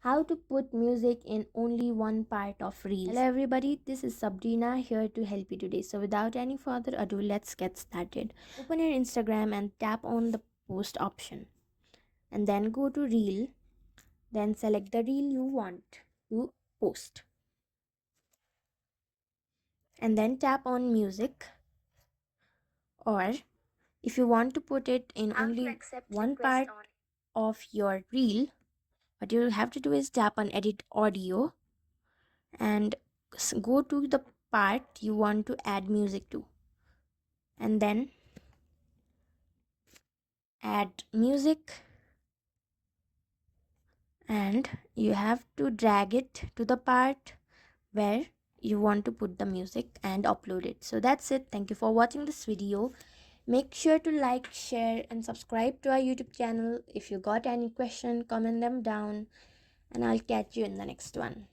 How to put music in only one part of reels. Hello everybody, this is Sabrina here to help you today. So without any further ado, let's get started. Open your Instagram and tap on the post option. And then go to reel. Then select the reel you want to post. And then tap on music. Or if you want to put it in only one part of your reel, what you have to do is tap on edit audio and go to the part you want to add music to, and then add music, and you have to drag it to the part where you want to put the music and upload it. So that's it. Thank you for watching this video. Make sure to like, share and subscribe to our YouTube channel. If you got any question, comment them down and I'll catch you in the next one.